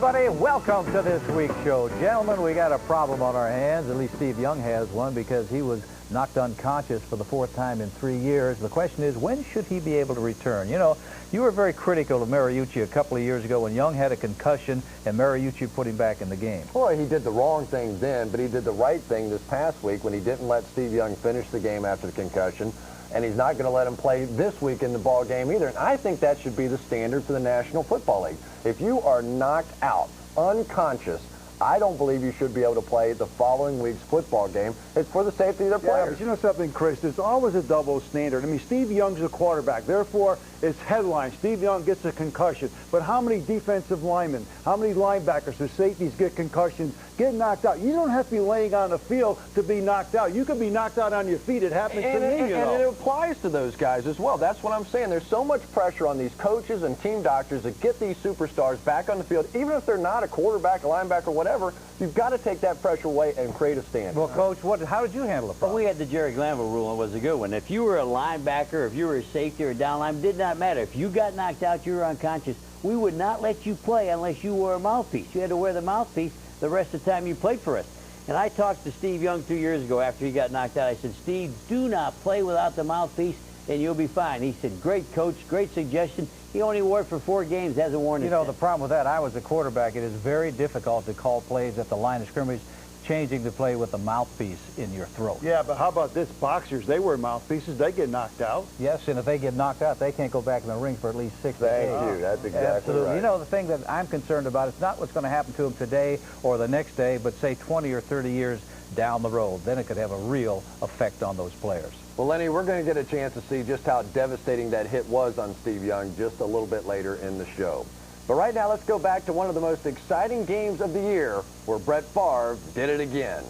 everybody. Welcome to this week's show. Gentlemen, we got a problem on our hands. At least Steve Young has one because he was knocked unconscious for the 4th time in 3 years. The question is, when should he be able to return? You know, you were very critical of Mariucci a couple of years ago when Young had a concussion and Mariucci put him back in the game. Well, he did the wrong thing then, but he did the right thing this past week when he didn't let Steve Young finish the game after the concussion. And he's not going to let him play this week in the ball game either. And I think that should be the standard for the National Football League. If you are knocked out, unconscious, I don't believe you should be able to play the following week's football game. It's for the safety of the players. Yeah, but you know something, Chris? There's always a double standard. I mean, Steve Young's a quarterback. Therefore, it's headline. Steve Young gets a concussion. But how many defensive linemen, how many linebackers or safeties get concussions, get knocked out? You don't have to be laying on the field to be knocked out. You can be knocked out on your feet. It happens to me, you know. And it applies to those guys as well. That's what I'm saying. There's so much pressure on these coaches and team doctors to get these superstars back on the field. Even if they're not a quarterback, a linebacker, whatever, you've got to take that pressure away and create a standard. Well, Coach, how did you handle the problem? Well, we had the Jerry Glanville rule, and it was a good one. If you were a linebacker, if you were a safety or a down line, it did not matter. If you got knocked out, you were unconscious, we would not let you play unless you wore a mouthpiece. You had to wear the mouthpiece the rest of the time you played for us. And I talked to Steve Young 2 years ago after he got knocked out. I said, Steve, do not play without the mouthpiece, and you'll be fine. He said, great coach, great suggestion. He only wore it for 4 games, hasn't worn it. You know, since. the problem with that, I was a quarterback. It is very difficult to call plays at the line of scrimmage, changing the play with the mouthpiece in your throat. Yeah, but how about this? Boxers, they wear mouthpieces. They get knocked out. Yes, and if they get knocked out, they can't go back in the ring for at least 6 days. Thank you. That's exactly Absolutely. right. You know, the thing that I'm concerned about, it's not what's going to happen to him today or the next day, but say 20 or 30 years down the road. Then it could have a real effect on those players. Well, Lenny, we're going to get a chance to see just how devastating that hit was on Steve Young just a little bit later in the show. But right now, let's go back to one of the most exciting games of the year, where Brett Favre did it again.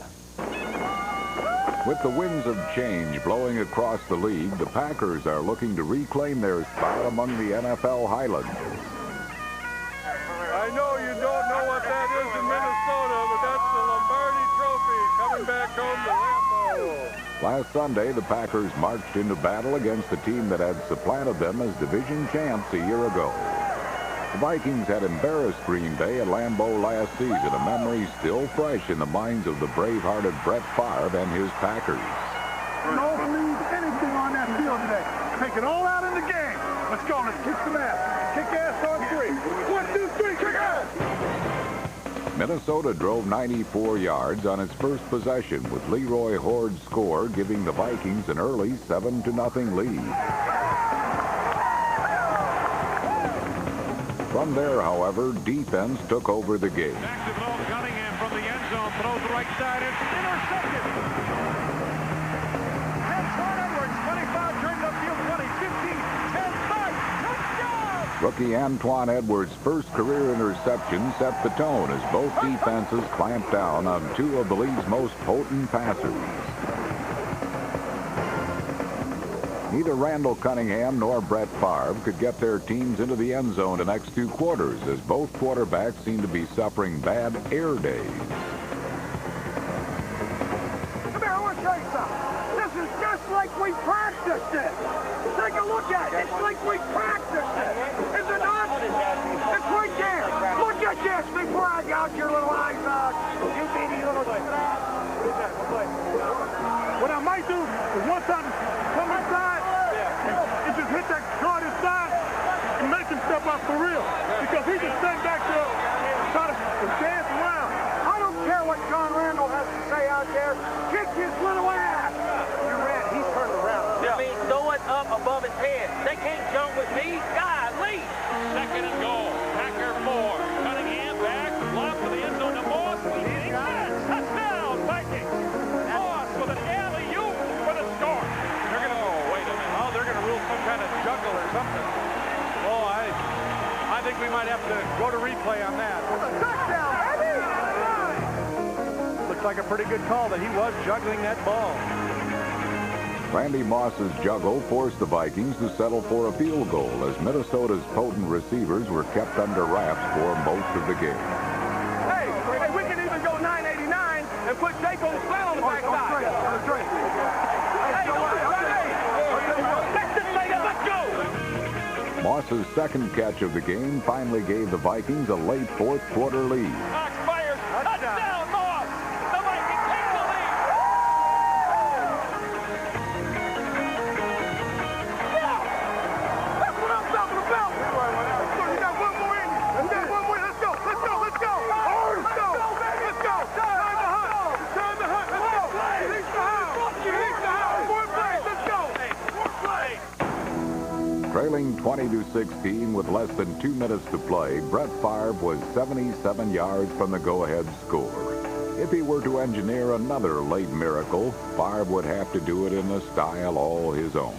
With the winds of change blowing across the league, the Packers are looking to reclaim their spot among the NFL Highlanders. I know you don't know what that is in Minnesota, but that's the Lombardi Trophy coming back home to Lambeau. Last Sunday, the Packers marched into battle against the team that had supplanted them as division champs a year ago. The Vikings had embarrassed Green Bay at Lambeau last season, a memory still fresh in the minds of the brave-hearted Brett Favre and his Packers. Don't leave anything on that field today. Take it all out in the game. Let's go. Let's kick some ass. Kick ass on 3. 1, 2, 3, kick ass! Minnesota drove 94 yards on its first possession, with Leroy Hoard's score giving the Vikings an early 7-0 lead. From there, however, defense took over the game. Back to throw, Cunningham from the end zone, throws the right side, it's intercepted. Antoine Edwards, 25, turned upfield, 20, 15, 10, 5, touchdown! Rookie Antoine Edwards' first career interception set the tone as both defenses clamped down on 2 of the league's most potent passers. Neither Randall Cunningham nor Brett Favre could get their teams into the end zone the next 2 quarters, as both quarterbacks seemed to be suffering bad air days. Come here, I want to show you something. This is just like we practiced it. Take a look at it. It's like we practiced it. Is it not? It's right there. Look at this before I gouge your little eyes out. You baby little... What I might do is one time come inside and just hit that guard inside and make him step up for real. Because he just stand back there and try to dance around. I don't care what John Randall has to say out there. Kick his little ass. You ran. He's turned around. I mean, throw it up above his head. They can't jump with me. Golly. 2nd and goal, Packer 4. Cunningham back, lob to the end zone to Moss. Touchdown, Vikings. Moss with an alley-oop for the score. They're going to, wait a minute. Oh, they're going to rule some kind of juggle or something. Oh, I think we might have to go to replay on that. Touchdown, baby! Looks like a pretty good call that he was juggling that ball. Randy Moss's juggle forced the Vikings to settle for a field goal, as Minnesota's potent receivers were kept under wraps for most of the game. Hey, we can even go 989 and put Daquan Flynn on the backside. Moss Moss's second catch of the game finally gave the Vikings a late fourth quarter lead. Cox fires. Touchdown, Moss. The Vikings take the lead. That's what I'm talking about. You got one more in you. You got one more. Let's go. Let's go. Let's go. Let's go. Let's go. Time to hunt. Time to hunt. Let's go. Release the hound. Release the hound. Four plays. Let's go. Trailing 20-16 with less than 2 minutes to play, Brett Favre was 77 yards from the go-ahead score. If he were to engineer another late miracle, Favre would have to do it in a style all his own.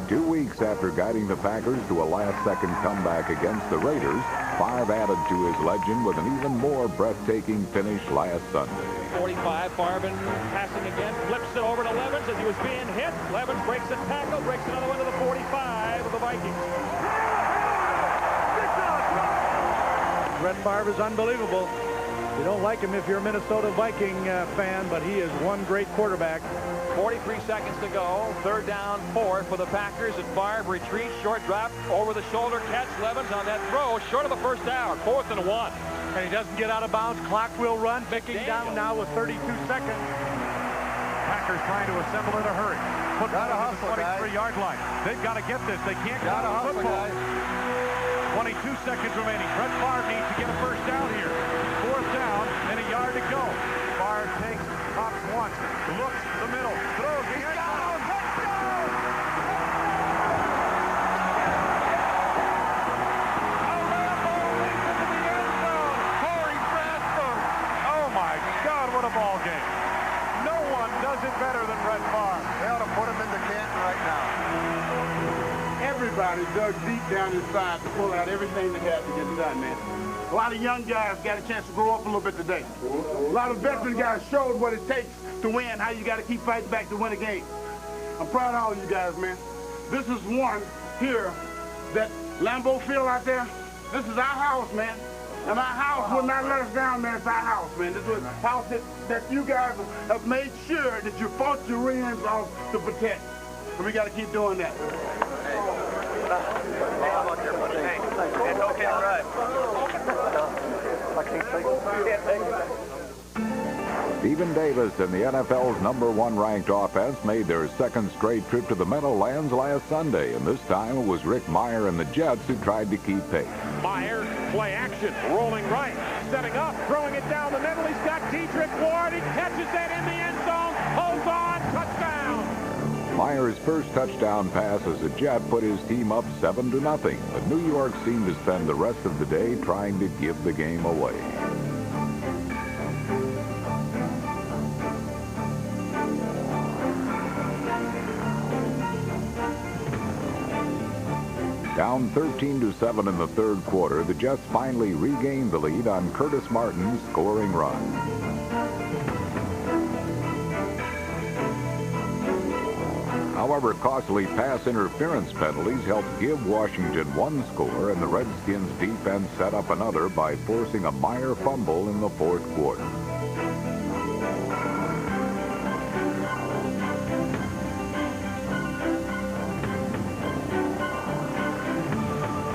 Two weeks after guiding the Packers to a last-second comeback against the Raiders, Favre added to his legend with an even more breathtaking finish last Sunday. 45, Farben passing again, flips it over to Levens as he was being hit. Levens breaks a tackle, breaks another one to the 45 of the Vikings. Brett Favre is unbelievable. You don't like him if you're a Minnesota Viking fan, but he is one great quarterback. 43 seconds to go. Third down, 4 for the Packers. And Favre retreats, short drop, over the shoulder catch. Levens on that throw, short of the first down. 4th and 1. And he doesn't get out of bounds. Clock will run. Picking down now with 32 seconds. Packers trying to assemble in a hurry. Football on the 23-yard line. They've got to get this. They can't get the football. 22 seconds remaining. Brett Favre needs to get a first down here. 4th down and a yard to go. Favre takes, pops once, looks the middle, throws the end zone. Touchdown! Oh my God, what a ball game. No one does it better than Brett Favre. They ought to put him into Canton right now. Everybody dug deep down inside to pull out everything they had to get done, man. A lot of young guys got a chance to grow up a little bit today. A lot of veteran guys showed what it takes to win, how you got to keep fighting back to win a game. I'm proud of all you guys, man. This is one here, that Lambeau Field out there. This is our house, man. And our house will not let us down, man. It's our house, man. This is a house that you guys have made sure that you fought your ends off to protect. So we got to keep doing that. It's okay, right. Stephen Davis and the NFL's #1 ranked offense made their second straight trip to the Meadowlands last Sunday, and this time it was Rick Meyer and the Jets who tried to keep pace. Meyer, play action, rolling right, setting up, throwing it down the middle. He's got Dietrich Ward. He catches that in the end zone, holds on, touchdown. Meyer's first touchdown pass as a Jet put his team up 7-0, but New York seemed to spend the rest of the day trying to give the game away. Down 13-7 in the third quarter, the Jets finally regained the lead on Curtis Martin's scoring run. However, costly pass interference penalties helped give Washington one score, and the Redskins defense set up another by forcing a Meyer fumble in the fourth quarter.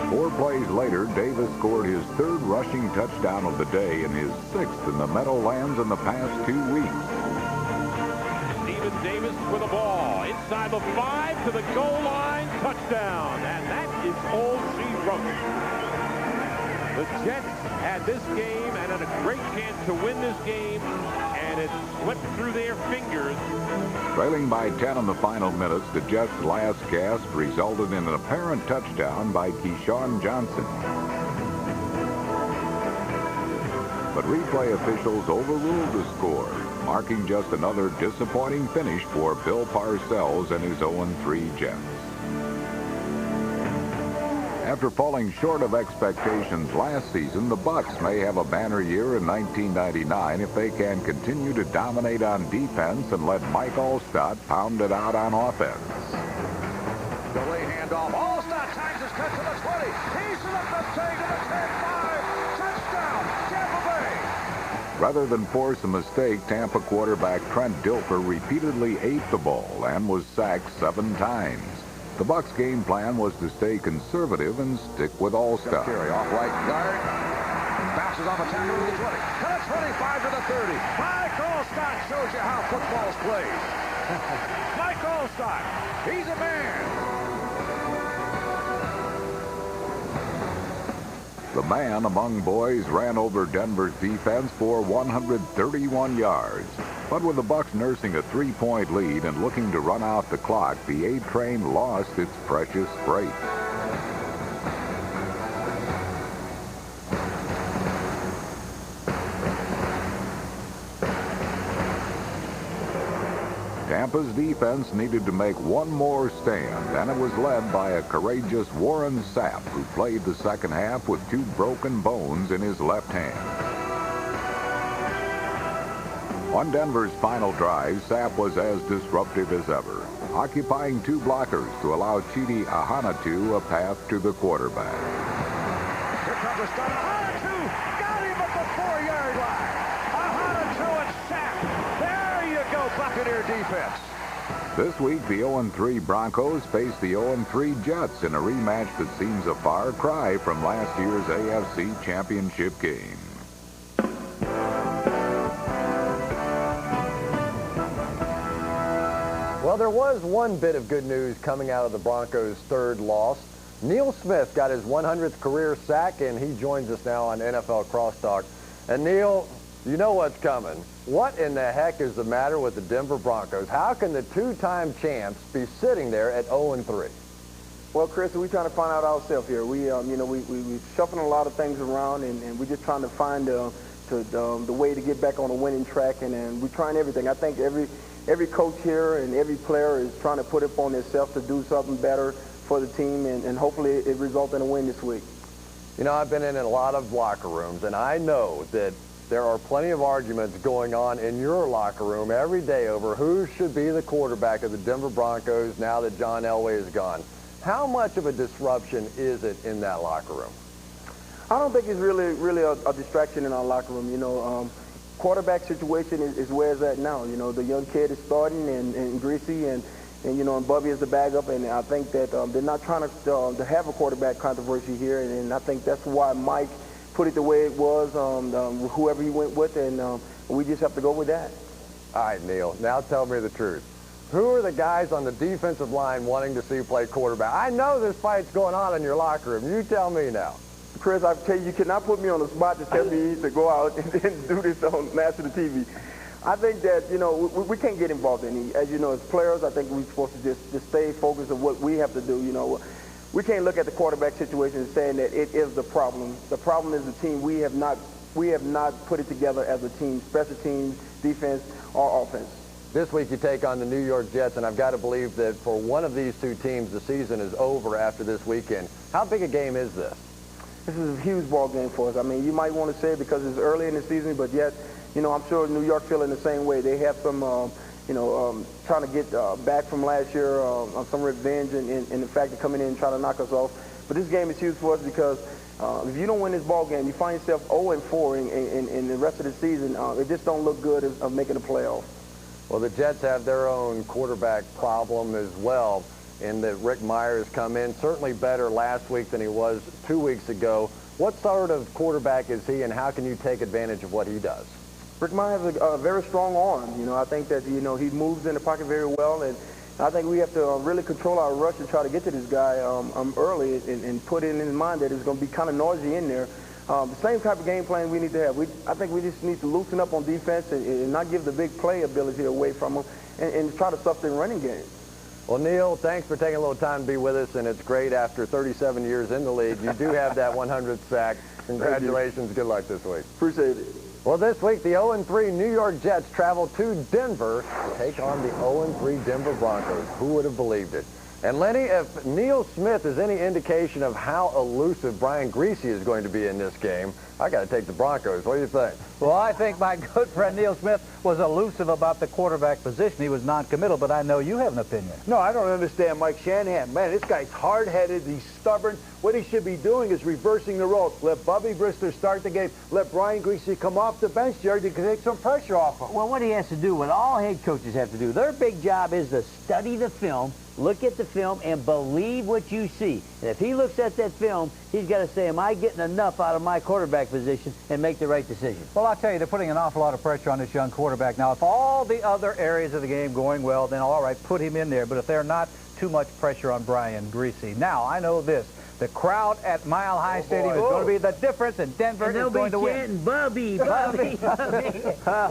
Four plays later, Davis scored his third rushing touchdown of the day and his sixth in the Meadowlands in the past 2 weeks. Stephen Davis with the ball inside the 5 to the goal line, touchdown, and that is all she wrote. The Jets had this game and had a great chance to win this game, and it slipped through their fingers. Trailing by 10 in the final minutes, the Jets' last gasp resulted in an apparent touchdown by Keyshawn Johnson. But replay officials overruled the score, marking just another disappointing finish for Bill Parcells and his 0-3 Jets. After falling short of expectations last season, the Bucs may have a banner year in 1999 if they can continue to dominate on defense and let Mike Alstott pound it out on offense. Delay handoff. Alstott tags his cut to the 20. He's up the 10 to the 10-5. Touchdown, Tampa Bay. Rather than force a mistake, Tampa quarterback Trent Dilfer repeatedly ate the ball and was sacked 7 times. The Bucs' game plan was to stay conservative and stick with All-Star. Carry off right guard. Bounces off a tackle to the 20. To the 25 to the 30. Mike Alstott shows you how football's played. Mike Alstott, he's a man. The man among boys ran over Denver's defense for 131 yards. But with the Bucs nursing a 3-point lead and looking to run out the clock, the A train lost its precious freight. Tampa's defense needed to make one more stand, and it was led by a courageous Warren Sapp, who played the second half with 2 broken bones in his left hand. On Denver's final drive, Sapp was as disruptive as ever, occupying 2 blockers to allow Chidi Ahanatu a path to the quarterback. Here comes the start. Ahanatu got him at the 4-yard line. Ahanatu and Sapp. There you go, Buccaneer defense. This week, the 0-3 Broncos face the 0-3 Jets in a rematch that seems a far cry from last year's AFC Championship game. Well, there was one bit of good news coming out of the Broncos' 3rd loss. Neil Smith got his 100th career sack, and he joins us now on NFL Crosstalk. And Neil, you know what's coming. What in the heck is the matter with the Denver Broncos? How can the 2-time champs be sitting there at 0-3? Well, Chris, we're trying to find out ourselves here. We shuffling a lot of things around, and we're just trying to find the way to get back on a winning track, and we're trying everything. I think every coach here and every player is trying to put up on themselves to do something better for the team, and hopefully it results in a win this week. You know, I've been in a lot of locker rooms, and I know that there are plenty of arguments going on in your locker room every day over who should be the quarterback of the Denver Broncos now that John Elway is gone. How much of a disruption is it in that locker room? I don't think it's really a distraction in our locker room. You know, quarterback situation is where it's at now. You know, the young kid is starting, and Greasy, and you know, and Bubby is the backup, and I think that they're not trying to have a quarterback controversy here, and I think that's why Mike put it the way it was, whoever he went with, and we just have to go with that. All right, Neil, now tell me the truth. Who are the guys on the defensive line wanting to see play quarterback? I know this fight's going on in your locker room. You tell me now. Chris, I tell you cannot put me on the spot to tell me to go out and then do this on national TV. I think that, you know, we can't get involved in it. As you know, as players, I think we're supposed to just stay focused on what we have to do. You know, we can't look at the quarterback situation and saying that it is the problem. The problem is the team. We have not put it together as a team, special teams, defense, or offense. This week you take on the New York Jets, and I've got to believe that for one of these 2 teams, the season is over after this weekend. How big a game is this? This is a huge ball game for us. I mean, you might want to say it because it's early in the season, but yet, you know, I'm sure New York feeling the same way. They have some, trying to get back from last year, some revenge in the fact of coming in and trying to knock us off. But this game is huge for us because if you don't win this ball game, you find yourself 0-4 in the rest of the season. It just don't look good of making the playoff. Well, the Jets have their own quarterback problem as well, in that Rick Myers come in certainly better last week than he was 2 weeks ago. What sort of quarterback is he, and how can you take advantage of what he does? Rick Myers has a very strong arm. You know, I think that, you know, he moves in the pocket very well, and I think we have to really control our rush and try to get to this guy early and put it in his mind that it's going to be kind of noisy in there. The same type of game plan we need to have. I think we just need to loosen up on defense and not give the big play ability away from them and try to stuff the running game. Well, Neil, thanks for taking a little time to be with us, and it's great after 37 years in the league. You do have that 100th sack. Congratulations. Good luck this week. Appreciate it. Well, this week, the 0-3 New York Jets travel to Denver to take on the 0-3 Denver Broncos. Who would have believed it? And Lenny, if Neil Smith is any indication of how elusive Brian Griese is going to be in this game, I got to take the Broncos. What do you think? Well, I think my good friend Neil Smith was elusive about the quarterback position. He was non-committal, but I know you have an opinion. No, I don't understand Mike Shanahan. Man, this guy's hard-headed. He's stubborn. What he should be doing is reversing the roles. Let Bubby Brister start the game. Let Brian Griese come off the bench, Jerry, to take some pressure off him. Well, what he has to do, what all head coaches have to do, their big job is to study the film, look at the film, and believe what you see. And if he looks at that film, he's got to say, am I getting enough out of my quarterback position, and make the right decision. Well, I'll tell you, they're putting an awful lot of pressure on this young quarterback. Now, if all the other areas of the game going well, then all right, put him in there. But if they're not, too much pressure on Brian Griese. Now, I know this. The crowd at Mile High Stadium is going to be the difference, and Denver is going to win. Bubby, Bubby, Bubby.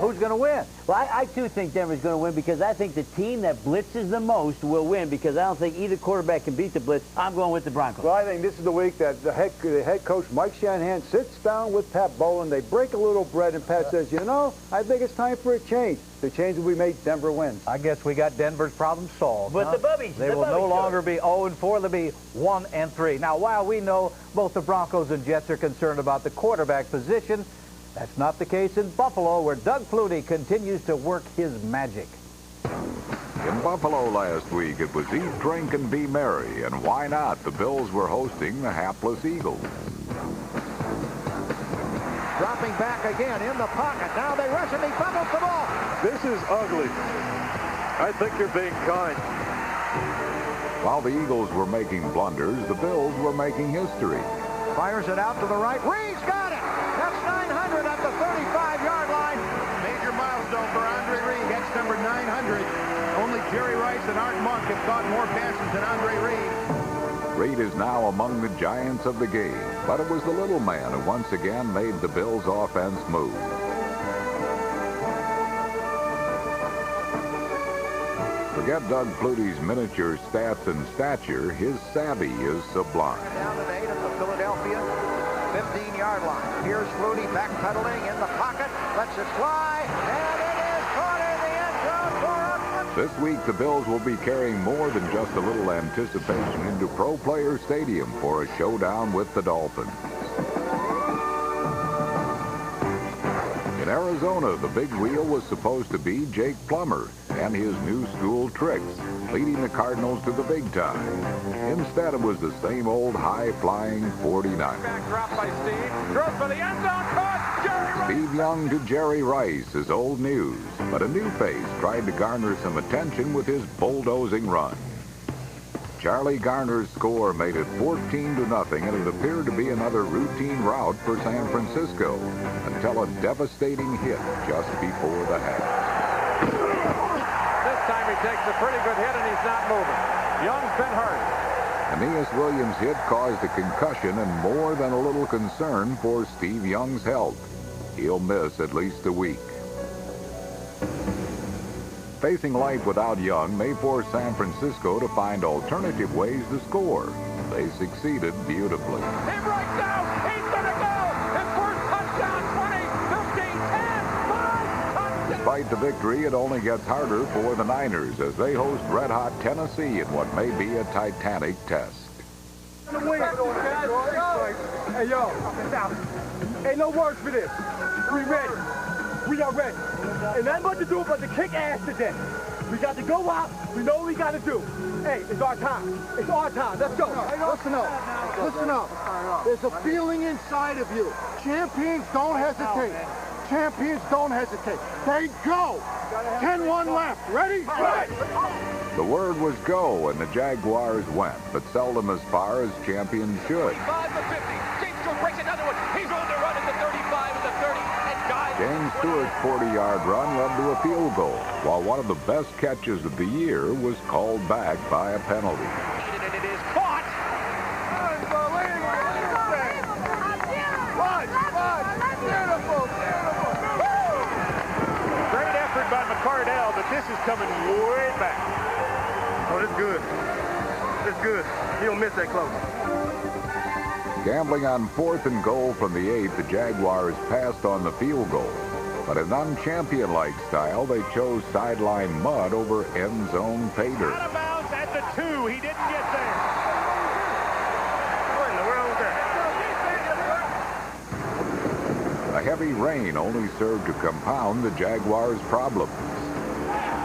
Who's going to win? Well, I too think Denver's going to win because I think the team that blitzes the most will win because I don't think either quarterback can beat the blitz. I'm going with the Broncos. Well, I think this is the week that the head coach, Mike Shanahan, sits down with Pat Bowlen. They break a little bread, and Pat says, you know, I think it's time for a change. The change will be made, Denver wins. I guess we got Denver's problem solved. With the Bubbies. They will no longer be 0-4. They'll be 1-3. Now, while we know both the Broncos and Jets are concerned about the quarterback position, that's not the case in Buffalo, where Doug Flutie continues to work his magic. In Buffalo last week, it was eat, drink, and be merry. And why not? The Bills were hosting the hapless Eagles. Dropping back again in the pocket. Now they rush and he fumbles the ball. This is ugly. I think you're being kind. While the Eagles were making blunders, the Bills were making history. Fires it out to the right. Reed's got it. That's 900 at the 35-yard line. Major milestone for Andre Reed. That's number 900. Only Jerry Rice and Art Monk have caught more passes than Andre Reed. Reed is now among the giants of the game, but it was the little man who once again made the Bills' offense move. Forget Doug Flutie's miniature stats and stature, his savvy is sublime. Down to the 8 at the Philadelphia 15-yard line. Here's Flutie backpedaling in the pocket, lets it fly, and it is caught in the end zone for a touchdown. This week, the Bills will be carrying more than just a little anticipation into Pro Player Stadium for a showdown with the Dolphins. In Arizona, the big wheel was supposed to be Jake Plummer and his new school tricks, leading the Cardinals to the big time. Instead, it was the same old high-flying 49. Back drop by Steve. Throws for the end zone. Caught. Jerry Rice. Steve Young to Jerry Rice is old news, but a new face tried to garner some attention with his bulldozing run. Charlie Garner's score made it 14-0, and it appeared to be another routine route for San Francisco until a devastating hit just before the half. This time he takes a pretty good hit, and he's not moving. Young's been hurt. Aeneas Williams' hit caused a concussion and more than a little concern for Steve Young's health. He'll miss at least a week. Facing life without Young may force San Francisco to find alternative ways to score. They succeeded beautifully. He breaks out. He's going to go. His first touchdown, 20, 15, 10, 5, touchdown. Despite the victory, it only gets harder for the Niners as they host red-hot Tennessee in what may be a titanic test. Hey, yo. Ain't no words for this. We ready. We are ready. And nothing but to do but to kick ass today. We got to go out. We know what we got to do. Hey, it's our time. It's our time. Let's go. Listen up. Listen up. There's a feeling inside of you. Champions don't hesitate. Champions don't hesitate. They go. 10-1 left. Ready? Right. The word was go, and the Jaguars went, but seldom as far as champions should. 5 to 50. James Stewart breaks another one. He's on the run at the 35 and the 30. James Stewart's 40-yard run led to a field goal, while one of the best catches of the year was called back by a penalty. And it is caught. Great effort by McCardell, but this is coming way back. Oh, this is good. This is good. He don't miss that close. Gambling on 4th and goal from the 8, the Jaguars passed on the field goal. But in unchampion-like style, they chose sideline mud over end zone pay dirt. Out of bounds at the 2. He didn't get there. What in the world was that? A heavy rain only served to compound the Jaguars' problems.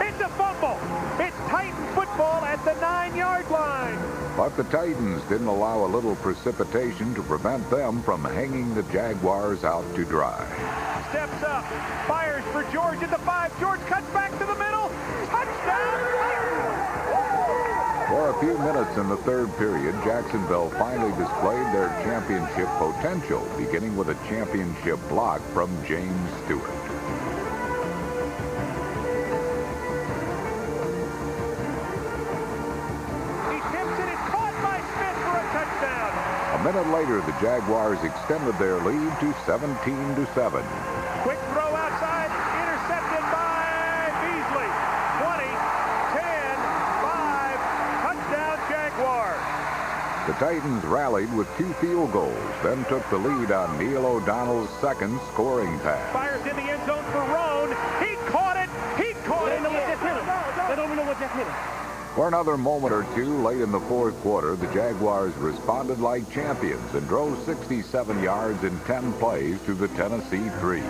It's a fumble. It's Titan football at the 9-yard line. But the Titans didn't allow a little precipitation to prevent them from hanging the Jaguars out to dry. Steps up, fires for George at the 5. George cuts back to the middle. Touchdown! For a few minutes in the third period, Jacksonville finally displayed their championship potential, beginning with a championship block from James Stewart. He tips it. It's caught by Smith for a touchdown. A minute later, the Jaguars extended their lead to 17-7. Quick throw outside, intercepted by Beasley. 20, 10, 5, touchdown Jaguars. The Titans rallied with 2 field goals, then took the lead on Neil O'Donnell's second scoring pass. Fires in the end zone for Roan. He caught it. He caught it. They don't even know what just hit him. For another moment or two late in the fourth quarter, the Jaguars responded like champions and drove 67 yards in 10 plays to the Tennessee 3.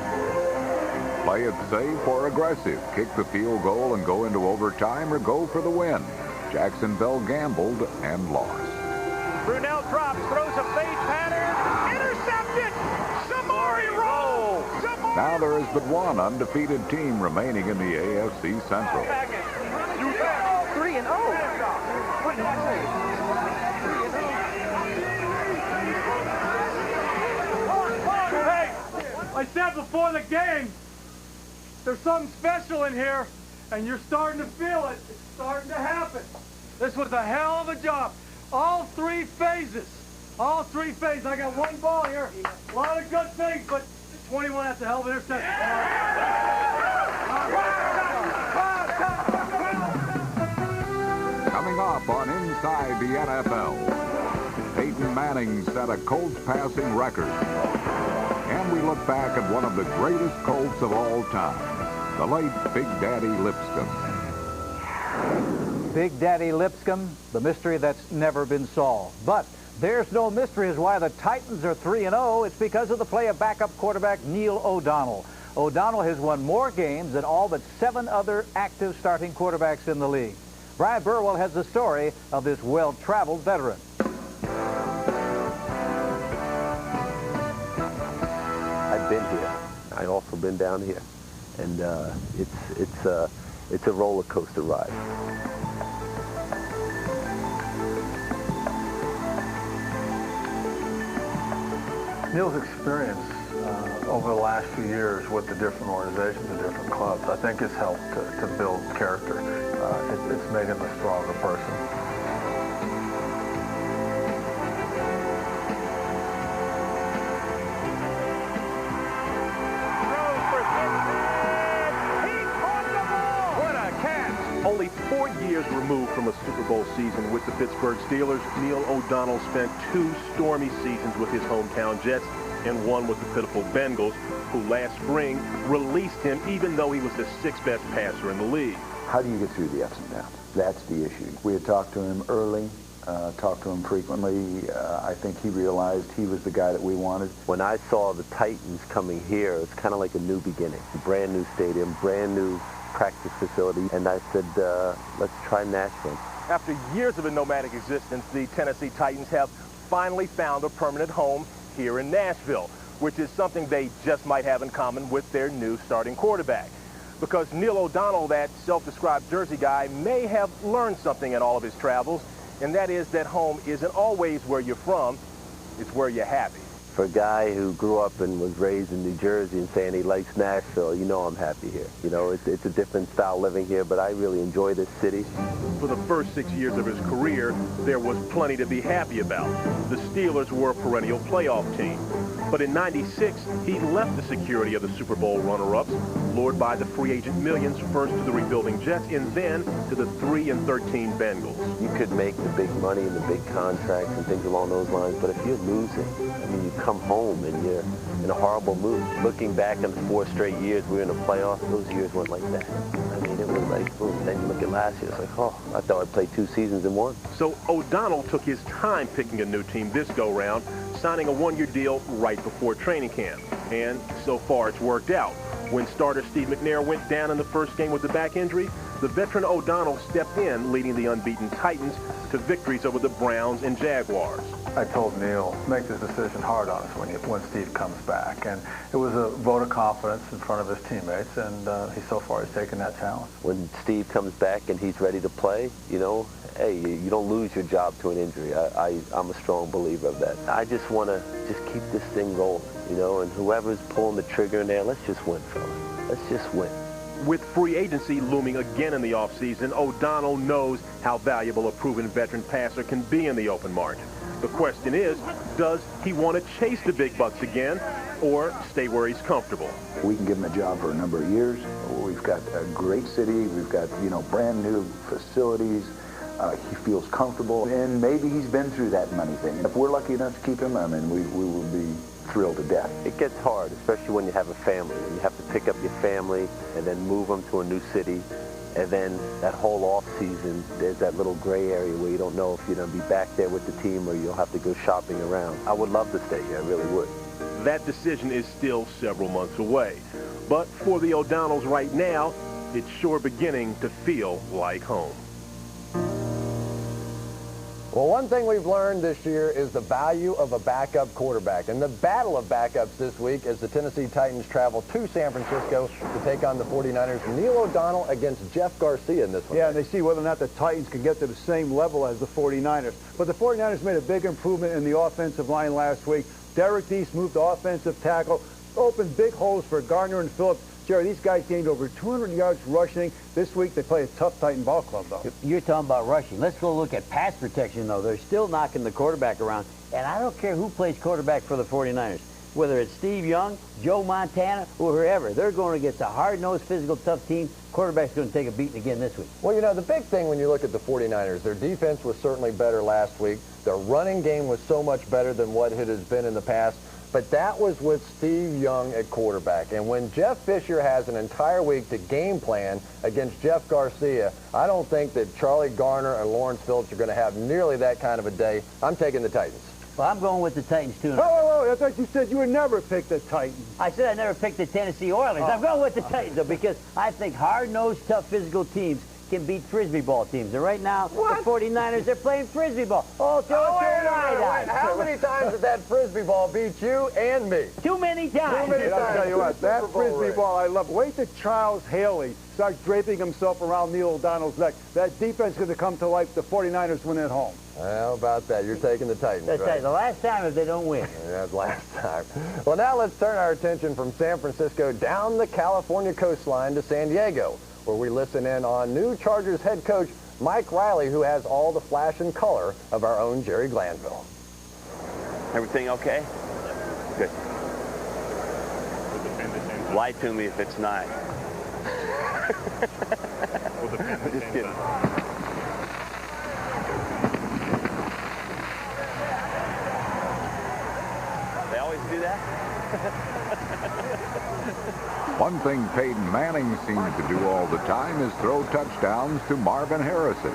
Play it safe or aggressive, kick the field goal and go into overtime, or go for the win. Jacksonville gambled and lost. Brunell drops, throws a fade pattern. Intercepted! Samori roll! Now there is but one undefeated team remaining in the AFC Central. 3-0. What did I say? Hey, I said before the game, there's something special in here, and you're starting to feel it. It's starting to happen. This was a hell of a job. All 3 phases. All 3 phases. I got one ball here. A lot of good things, but 21, that's a hell of an interception. Coming up on Inside the NFL, Peyton Manning set a Colts passing record. And we look back at one of the greatest Colts of all time, the late Big Daddy Lipscomb. Big Daddy Lipscomb, the mystery that's never been solved. But there's no mystery as why the Titans are 3-0. It's because of the play of backup quarterback Neil O'Donnell. O'Donnell has won more games than all but 7 other active starting quarterbacks in the league. Brian Burwell has the story of this well-traveled veteran. I've been here. I've also been down here, and it's a roller coaster ride. Neil's experience over the last few years with the different organizations, the different clubs, I think has helped to build character. It's made him a stronger person. What a catch! Only 4 years removed from a Super Bowl season with the Pittsburgh Steelers, Neil O'Donnell spent 2 stormy seasons with his hometown Jets and one with the pitiful Bengals, who last spring released him even though he was the 6th best passer in the league. How do you get through the ups and downs? That's the issue. We had talked to him early, talked to him frequently. I think he realized he was the guy that we wanted. When I saw the Titans coming here, it's kind of like a new beginning. Brand new stadium, brand new practice facility, and I said, let's try Nashville. After years of a nomadic existence, the Tennessee Titans have finally found a permanent home here in Nashville, which is something they just might have in common with their new starting quarterback. Because Neil O'Donnell, that self-described Jersey guy, may have learned something in all of his travels, and that is that home isn't always where you're from, it's where you're happy. For a guy who grew up and was raised in New Jersey and saying he likes Nashville, you know I'm happy here. You know, it's a different style living here, but I really enjoy this city. For the first 6 years of his career, there was plenty to be happy about. The Steelers were a perennial playoff team. But in '96, he left the security of the Super Bowl runner-ups, lured by the free agent millions, first to the rebuilding Jets and then to the 3-13 Bengals. You could make the big money and the big contracts and things along those lines, but if you're losing, I mean, you come home and you're in a horrible mood. Looking back on the 4 straight years we were in the playoffs, those years weren't like that. I mean, it was like, boom. Then you look at last year, it's like, oh, I thought I'd play 2 seasons in one. So O'Donnell took his time picking a new team this go-round, signing a 1-year deal right before training camp. And so far, it's worked out. When starter Steve McNair went down in the first game with a back injury, the veteran O'Donnell stepped in, leading the unbeaten Titans to victories over the Browns and Jaguars. I told Neil, make this decision hard on us when Steve comes back. And it was a vote of confidence in front of his teammates, and he so far has taken that challenge. When Steve comes back and he's ready to play, you know, hey, you don't lose your job to an injury. I'm a strong believer of that. I just want to just keep this thing rolling, you know, and whoever's pulling the trigger in there, let's just win, fellas. Let's just win. With free agency looming again in the offseason, O'Donnell knows how valuable a proven veteran passer can be in the open market. The question is, does he want to chase the big bucks again or stay where he's comfortable? We can give him a job for a number of years. We've got a great city. We've got, you know, brand new facilities. He feels comfortable, and maybe he's been through that money thing. If we're lucky enough to keep him, I mean, we will be thrilled to death. It gets hard, especially when you have a family. When you have to pick up your family and then move them to a new city. And then that whole off season, there's that little gray area where you don't know if you're going to be back there with the team or you'll have to go shopping around. I would love to stay here, I really would. That decision is still several months away. But for the O'Donnells right now, it's sure beginning to feel like home. Well, one thing we've learned this year is the value of a backup quarterback. And the battle of backups this week as the Tennessee Titans travel to San Francisco to take on the 49ers. Neil O'Donnell against Jeff Garcia in this one. Yeah, and they see whether or not the Titans can get to the same level as the 49ers. But the 49ers made a big improvement in the offensive line last week. Derek Deese moved to offensive tackle, opened big holes for Gardner and Phillips. Jerry, these guys gained over 200 yards rushing. This week they play a tough Titan ball club, though. You're talking about rushing. Let's go look at pass protection, though. They're still knocking the quarterback around. And I don't care who plays quarterback for the 49ers. Whether it's Steve Young, Joe Montana, or whoever. They're going against a hard-nosed, physical, tough team. Quarterback's going to take a beating again this week. Well, you know, the big thing when you look at the 49ers, their defense was certainly better last week. Their running game was so much better than what it has been in the past. But that was with Steve Young at quarterback. And when Jeff Fisher has an entire week to game plan against Jeff Garcia, I don't think that Charlie Garner and Lawrence Phillips are going to have nearly that kind of a day. I'm taking the Titans. Well, I'm going with the Titans, too. Oh, I thought you said you would never pick the Titans. I said I never picked the Tennessee Oilers. I'm going with the Titans, though, because I think hard-nosed, tough, physical teams can beat Frisbee ball teams. And right now, the 49ers, they're playing Frisbee ball. Oh, throw it to a wide. How many times did that Frisbee ball beat you and me? Too many times. I'll tell you what, that Frisbee ball, I love. Wait till Charles Haley starts draping himself around Neil O'Donnell's neck. That defense is going to come to life. The 49ers win at home. How about that? You're taking the Titans, That's right? The last time if they don't win. That's last time. Well, now let's turn our attention from San Francisco down the California coastline to San Diego, where we listen in on new Chargers head coach Mike Riley, who has all the flash and color of our own Jerry Glanville. Everything okay? Good. Lie to me if it's not. Just kidding. They always do that? One thing Peyton Manning seems to do all the time is throw touchdowns to Marvin Harrison.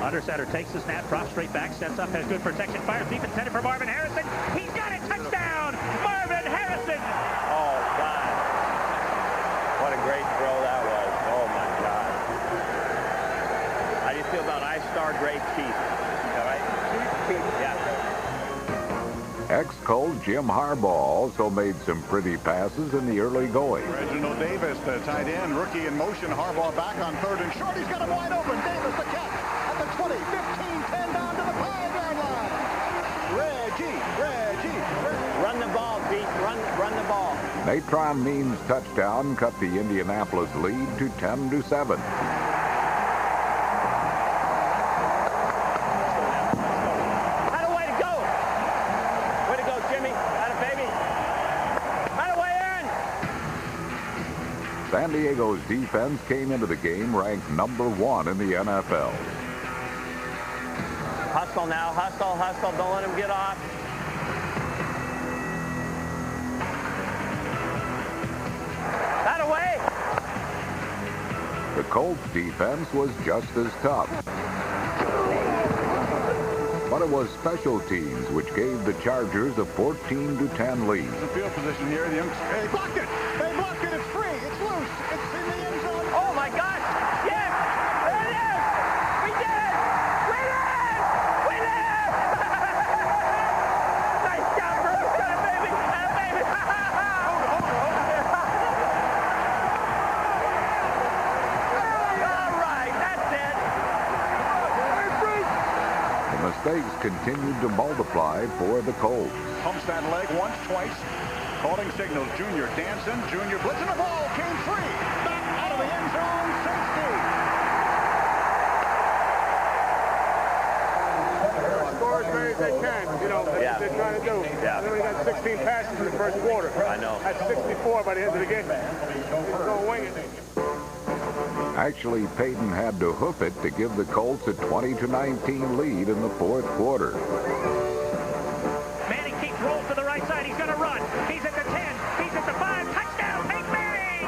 Under center takes the snap, drops straight back, steps up, has good protection, fires deep intended for Marvin Harrison. He's got it! Touchdown! Marvin Harrison! Oh, God. What a great throw that was. Oh, my God. How do you feel about I-Star Great Chief? All right? Yeah. Ex-Colt Jim Harbaugh also made some pretty passes in the early going. Reginald Davis, the tight end, rookie in motion. Harbaugh back on third and short. He's got him wide open. Davis, the catch at the 20, 15, 10 down to the 5-yard line. Reggie. Run the ball, Pete. Run the ball. Natron Means' touchdown cut the Indianapolis lead to 10-7. San Diego's defense came into the game ranked #1 in the NFL. Hustle now, hustle. Don't let him get off. That away. The Colts defense was just as tough. But it was special teams which gave the Chargers a 14-10 lead. The field position here. The Young. They blocked it. They blocked it. It's free. It's loose. It's in the end zone. Oh my God! Yes! There it is! We did it! We did it! We did it! Nice job, Bruce. Got it, baby. Got it, baby. All right, that's it. The mistakes continued to multiply for the Colts. Homestead leg once, twice. Calling signals. Junior Danson. Junior blitzing the ball. Came free. Back out of the end zone. Safety. Score as many as they can. You know, that's what they're trying to do. Yeah. They only got 16 passes in the first quarter. I know. That's 64 by the end of the game. He's going to wing it. Actually, Peyton had to hoof it to give the Colts a 20-19 lead in the fourth quarter. Manning keeps rolls to the right side. He's going to run. He's at the 10. He's at the 5. Touchdown, Peyton Manning!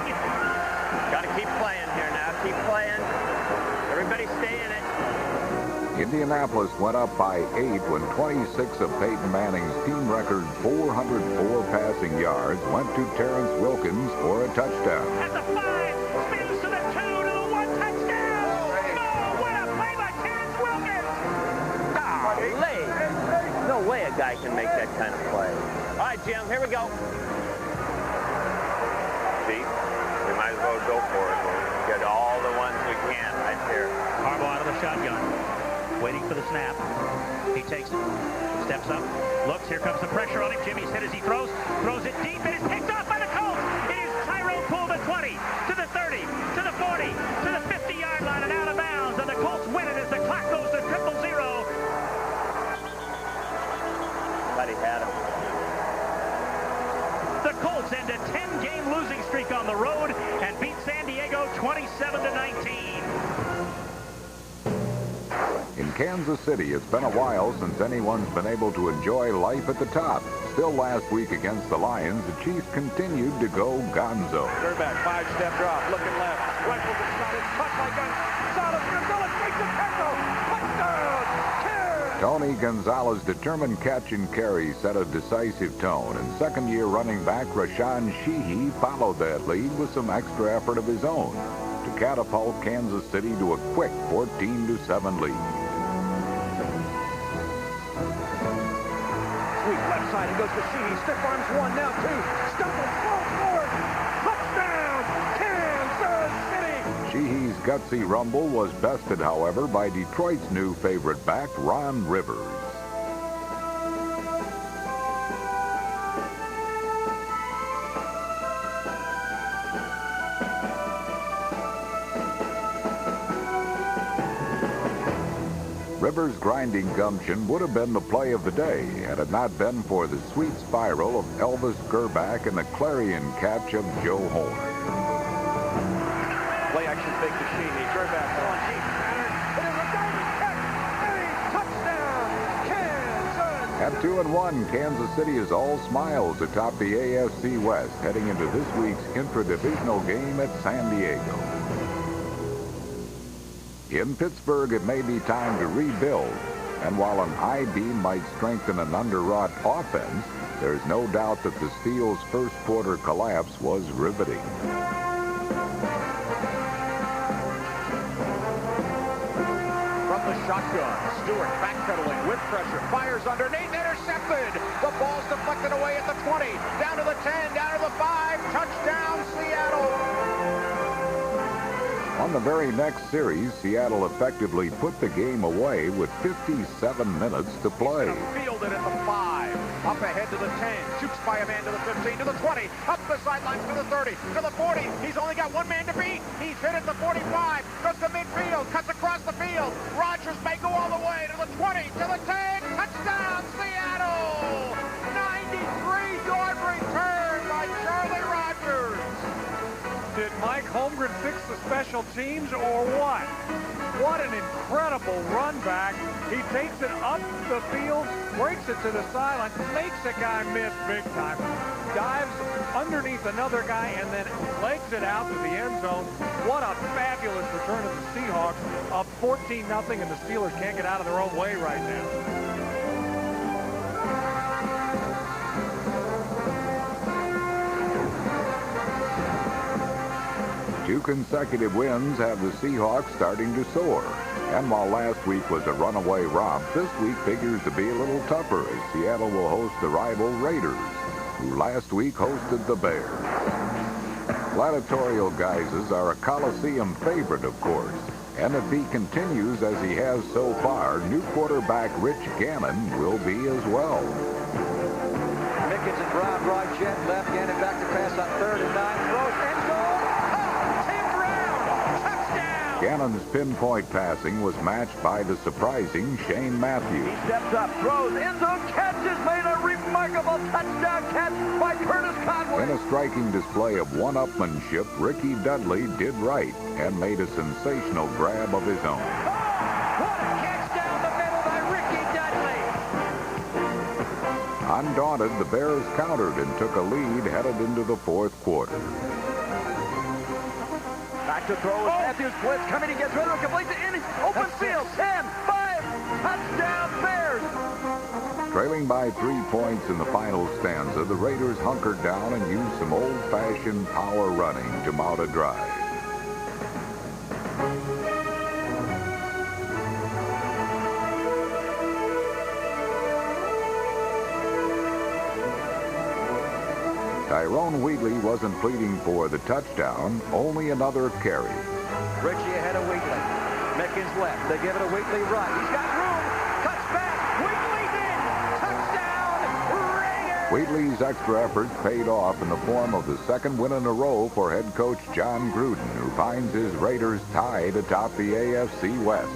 Got to keep playing here now. Keep playing. Everybody stay in it. Indianapolis went up by 8 when 26 of Peyton Manning's team record 404 passing yards went to Terrence Wilkins for a touchdown. At the 5. Spins to the 2 to the 1. Touchdown! Oh, what a play by Terrence Wilkins! Golly. No way a guy can make that kind of play. All right, Jim, here we go. See, we might as well go for it. We'll get all the ones we can right there. Harbaugh out of the shotgun. Waiting for the snap. He takes it. Steps up. Looks. Here comes the pressure on him. Jimmy's hit as he throws. Throws it deep. It is picked off by the Colts. It is Tyrone Poole to 20, to the 30, to the 40, to the 50-yard line and out of bounds. And the Colts win it as the clock goes to 0-0. But he had him. The Colts end a 10-game losing streak on the road and beat San Diego 27-19. In Kansas City, it's been a while since anyone's been able to enjoy life at the top. Still last week against the Lions, the Chiefs continued to go gonzo. Third back, 5-step drop, looking left. Rifles it, solid, caught by Gonzalez. Gonzalez makes a tackle. Touchdown! Tony Gonzalez's determined catch and carry set a decisive tone, and second-year running back Rashawn Sheehy followed that lead with some extra effort of his own to catapult Kansas City to a quick 14-7 lead. Sweep left side. He goes to Sheehy. Stiff arms 1, now 2. Stumbles, falls forward. Touchdown, Kansas City! Sheehy's gutsy rumble was bested, however, by Detroit's new favorite back, Ron Rivers. Rivers' grinding gumption would have been the play of the day had it not been for the sweet spiral of Elvis Gerback and the clarion catch of Joe Horn. Play action fake to Sheehy. Gerback on deep. It is a diving catch. A touchdown, Kansas! At 2-1, Kansas City is all smiles atop the AFC West heading into this week's intra-divisional game at San Diego. In Pittsburgh, it may be time to rebuild, and while an I-beam might strengthen an underwrought offense, there's no doubt that the Steel's first quarter collapse was riveting. From the shotgun, Stewart backpedaling with pressure, fires underneath, intercepted. The ball's deflected away at the 20, down to the 10, down to the 5, touchdown Seattle. On the very next series, Seattle effectively put the game away with 57 minutes to play. Fielded at the 5, up ahead to the 10, shoots by a man to the 15, to the 20, up the sidelines to the 30, to the 40. He's only got one man to beat. He's hit at the 45, goes to midfield, cuts across the field. Rodgers may go all the way to the 20, to the 10, touchdown Seattle! 93-yard return by Charlie Rodgers. Did Mike Holmgren fix the special teams or what? What an incredible run back. He takes it up the field, breaks it to the sideline, makes a guy miss big time, dives underneath another guy, and then legs sends it out to the end zone. What a fabulous return of the Seahawks. Up 14-0, and the Steelers can't get out of their own way right now. Two consecutive wins have the Seahawks starting to soar. And while last week was a runaway romp, this week figures to be a little tougher as Seattle will host the rival Raiders, who last week hosted the Bears. Gladiatorial Guises are a Coliseum favorite, of course. And if he continues as he has so far, new quarterback Rich Gannon will be as well. Mickens and Brown, right jet, left, Gannon back to pass on 3rd and 9, throws, end zone. Gannon's pinpoint passing was matched by the surprising Shane Matthews. He steps up, throws, end zone, catches, made a remarkable touchdown catch by Curtis Conway. In a striking display of one-upmanship, Ricky Dudley did right and made a sensational grab of his own. What a catch down the middle by Ricky Dudley. Undaunted, the Bears countered and took a lead headed into the fourth quarter. Back to throws, Matthews blitz coming, he gets rid of it, completes it in open field, 10, 5, touchdown Bears! Trailing by 3 points in the final stanza, the Raiders hunkered down and used some old-fashioned power running to mount a drive. Tyrone Wheatley wasn't pleading for the touchdown, only another carry. Richie ahead of Wheatley. Mickens left. They give it to Wheatley right. He's got room. Cuts back. Wheatley's in. Touchdown, Raiders. Wheatley's extra efforts paid off in the form of the second win in a row for head coach John Gruden, who finds his Raiders tied atop the AFC West.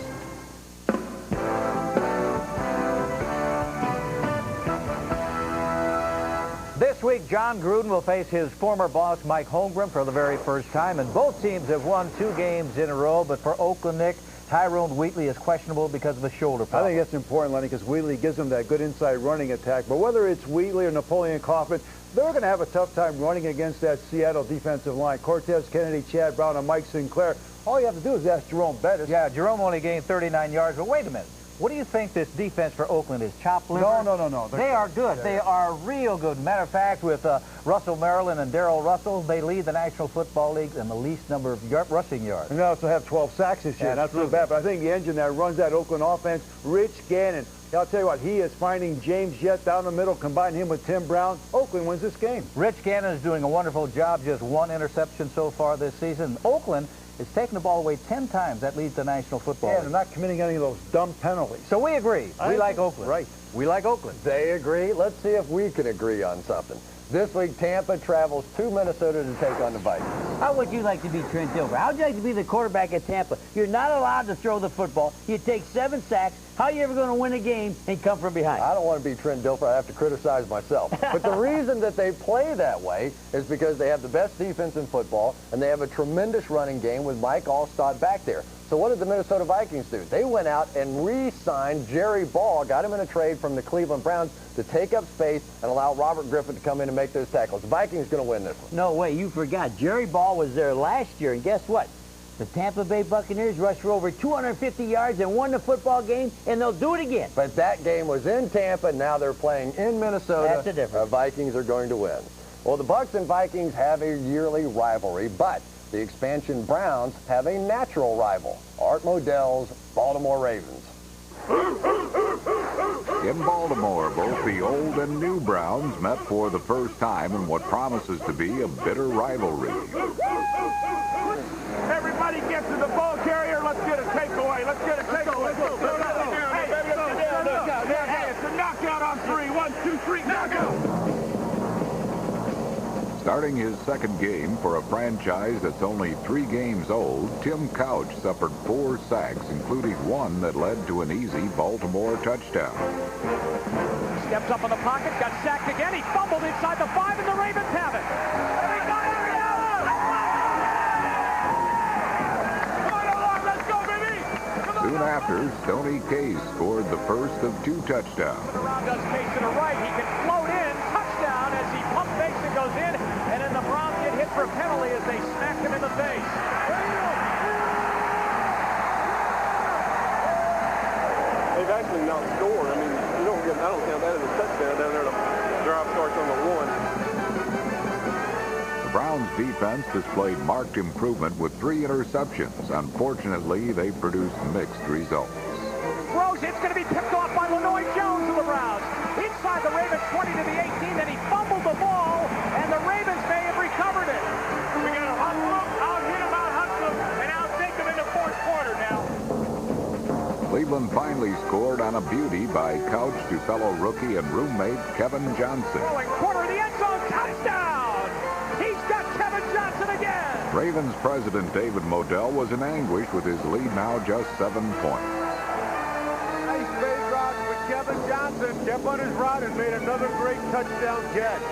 This week, John Gruden will face his former boss, Mike Holmgren, for the very first time, and both teams have won 2 games in a row, but for Oakland, Nick, Tyrone Wheatley is questionable because of a shoulder problem. I think that's important, Lenny, because Wheatley gives them that good inside running attack, but whether it's Wheatley or Napoleon Kaufman, they're going to have a tough time running against that Seattle defensive line. Cortez Kennedy, Chad Brown, and Mike Sinclair. All you have to do is ask Jerome Bettis. Yeah, Jerome only gained 39 yards, but wait a minute. What do you think this defense for Oakland is? Chopped liver? No. They are good. They are real good. Matter of fact, with Russell Maryland and Darrell Russell, they lead the National Football League in the least number of rushing yards. And they also have 12 sacks this year. That's not bad. But I think the engine that runs that Oakland offense, Rich Gannon, I'll tell you what, he is finding James Jett down the middle, combine him with Tim Brown. Oakland wins this game. Rich Gannon is doing a wonderful job. Just 1 interception so far this season. Oakland is taking the ball away 10 times. That leads the National Football League. They're not committing any of those dumb penalties. So we agree. We like Oakland. Right. We like Oakland. They agree. Let's see if we can agree on something. This week, Tampa travels to Minnesota to take on the Vikings. How would you like to be Trent Dilfer? How would you like to be the quarterback at Tampa? You're not allowed to throw the football. You take 7 sacks. How are you ever going to win a game and come from behind? I don't want to be Trent Dilfer. I have to criticize myself. But the reason that they play that way is because they have the best defense in football, and they have a tremendous running game with Mike Allstott back there. So what did the Minnesota Vikings do? They went out and re-signed Jerry Ball, got him in a trade from the Cleveland Browns to take up space and allow Robert Griffin to come in and make those tackles. The Vikings going to win this one. No way, you forgot. Jerry Ball was there last year, and guess what? The Tampa Bay Buccaneers rushed for over 250 yards and won the football game, and they'll do it again. But that game was in Tampa, and now they're playing in Minnesota. That's the difference. The Vikings are going to win. Well, the Bucs and Vikings have a yearly rivalry, but the expansion Browns have a natural rival, Art Modell's Baltimore Ravens. In Baltimore, both the old and new Browns met for the first time in what promises to be a bitter rivalry. Everybody get to the ball carrier. Let's get a takeaway. Let's get a takeaway. Hey, it's a knockout on 3. 1, 2, 3, knockout. Starting his second game for a franchise that's only 3 games old, Tim Couch suffered 4 sacks, including one that led to an easy Baltimore touchdown. Steps up in the pocket, got sacked again. He fumbled inside the 5, and the Ravens have it. Soon after, Stoney Case scored the first of 2 touchdowns. Around does Case to the right. He can float in. Touchdown as he pump fakes and goes in. And then the Browns get hit for a penalty as they snap and not score. I mean, I don't count that as a touchdown down there. The drive starts on the 1. The Browns defense displayed marked improvement with 3 interceptions. Unfortunately, they produced mixed results. Throws, it's going to be picked off by Lenoy Jones of the Browns. Inside the Ravens 20 to the 18, then he fumbled the ball, and the Ravens may have recovered it. We got to hustle him, out hit him, out hustle him, and out take him in the fourth quarter now. Cleveland finally scored on a beauty by couch to fellow rookie and roommate Kevin Johnson. Throwing corner of the end zone, touchdown! He's got Kevin Johnson again! Ravens president David Modell was in anguish with his lead now just 7 points. Nice fade route with Kevin Johnson. Kept on his route and made another great touchdown catch.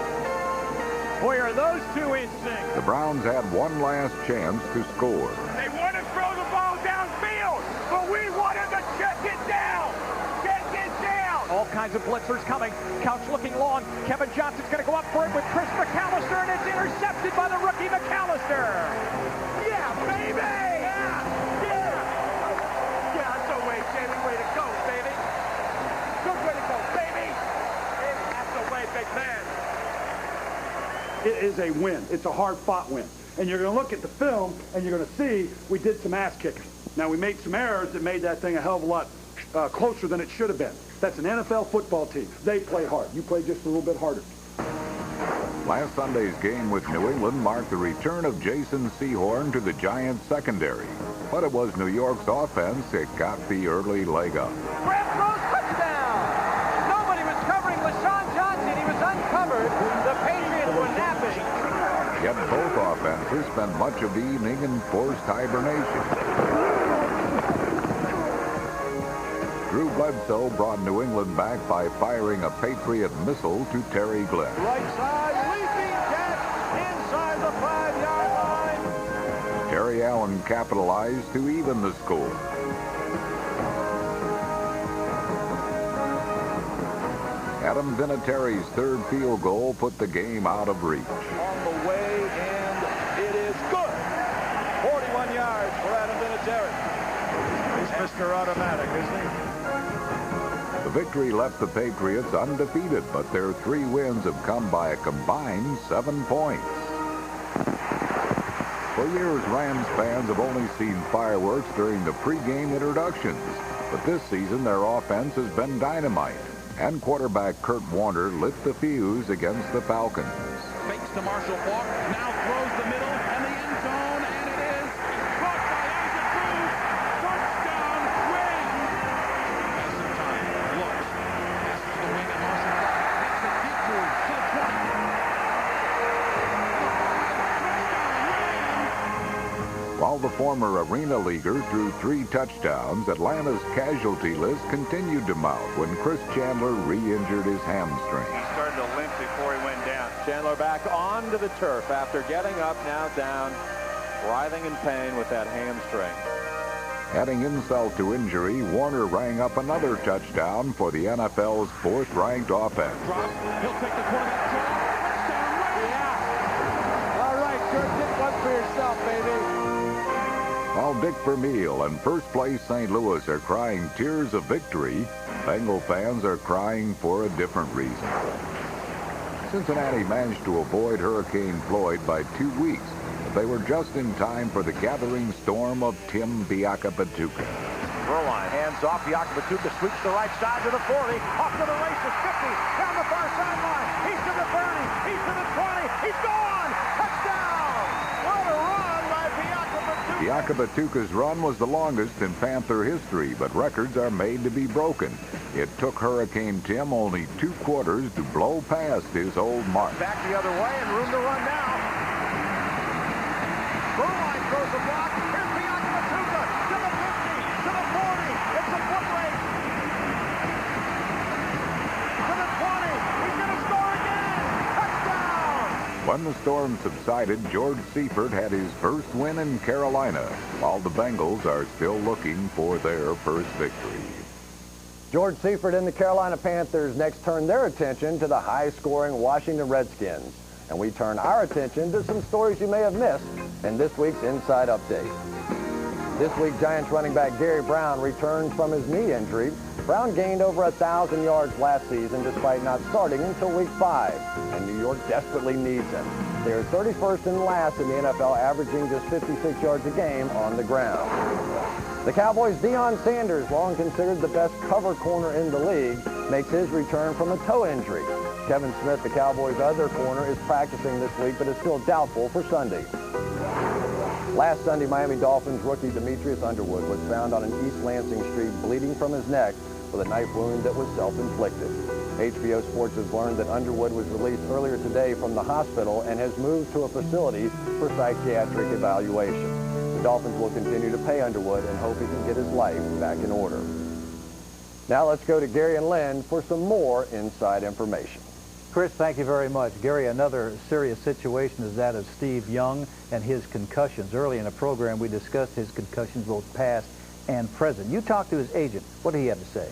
Boy, are those two in sync. The Browns had one last chance to score. They want to throw the ball downfield, but we wanted to check it down. Check it down. All kinds of blitzers coming. Couch looking long. Kevin Johnson's going to go up for it with Chris McAllister, and it's intercepted by the rookie McAllister. Yeah, baby! Yeah! That's the way, Jamie. Way to go, baby. Good way to go, baby. That's the way, big man. It is a win. It's a hard-fought win. And you're going to look at the film, and you're going to see we did some ass kicking. Now, we made some errors that made that thing a hell of a lot closer than it should have been. That's an NFL football team. They play hard. You play just a little bit harder. Last Sunday's game with New England marked the return of Jason Sehorn to the Giants secondary. But it was New York's offense that got the early leg up. Graham throws, touchdown! Nobody was covering LaShawn Johnson. He was uncovered. The Patriots were napping. Yet both offenses spent much of the evening in forced hibernation. Drew Bledsoe brought New England back by firing a Patriot missile to Terry Glenn. Right side, leaping catch inside the 5-yard line. Terry Allen capitalized to even the score. Adam Vinatieri's third field goal put the game out of reach. On the way, and it is good. 41 yards for Adam Vinatieri. He's Mr. Automatic, isn't he? The victory left the Patriots undefeated, but their 3 wins have come by a combined 7 points. For years, Rams fans have only seen fireworks during the pregame introductions, but this season their offense has been dynamite, and quarterback Kurt Warner lit the fuse against the Falcons. Fakes to Marshall Faulk, now throws the middle and the end zone, and it is caught by Isaac Bruce. Touchdown, win. Looks, passes to the wing, and Marshall Faulk takes a deep move to the 20. While the former Arena Leaguer threw 3 touchdowns, Atlanta's casualty list continued to mount when Chris Chandler re-injured his hamstring. He started to limp before he went down. Chandler back onto the turf after getting up, now down, writhing in pain with that hamstring. Adding insult to injury, Warner rang up another touchdown for the NFL's 4th-ranked offense. He'll take the quarterback draw. Yeah. All right, Kurt, get one for yourself, baby. While Dick Vermeil and first-place St. Louis are crying tears of victory, Bengal fans are crying for a different reason. Cincinnati managed to avoid Hurricane Floyd by 2 weeks, but they were just in time for the gathering storm of Tim Biakabatuka. Berline hands off. Biakabatuka sweeps the right side to the 40. Off to the races. 50. Down the far sideline. He's to the 30. He's to the 20. He's gone. Touchdown. What a run by Biakabatuka. Biakabatuka's run was the longest in Panther history, but records are made to be broken. It took Hurricane Tim only 2 quarters to blow past his old mark. Back the other way and room to run now. Berline throws a block. Here's Biakabatuka to the 50, to the 40. It's a foot race. To the 20. He's going to score again. Touchdown. When the storm subsided, George Seifert had his first win in Carolina, while the Bengals are still looking for their first victory. George Seifert and the Carolina Panthers next turn their attention to the high-scoring Washington Redskins. And we turn our attention to some stories you may have missed in this week's Inside Update. This week, Giants running back Gary Brown returned from his knee injury. Brown gained over 1,000 yards last season despite not starting until week 5, and New York desperately needs him. They are 31st and last in the NFL, averaging just 56 yards a game on the ground. The Cowboys' Deion Sanders, long considered the best cover corner in the league, makes his return from a toe injury. Kevin Smith, the Cowboys' other corner, is practicing this week, but is still doubtful for Sunday. Last Sunday, Miami Dolphins rookie Demetrius Underwood was found on an East Lansing street bleeding from his neck with a knife wound that was self-inflicted. HBO Sports has learned that Underwood was released earlier today from the hospital and has moved to a facility for psychiatric evaluation. The Dolphins will continue to pay Underwood and hope he can get his life back in order. Now let's go to Gary and Lynn for some more inside information. Chris, thank you very much. Gary, another serious situation is that of Steve Young and his concussions. Early in the program, we discussed his concussions, both past and present. You talked to his agent. What did he have to say?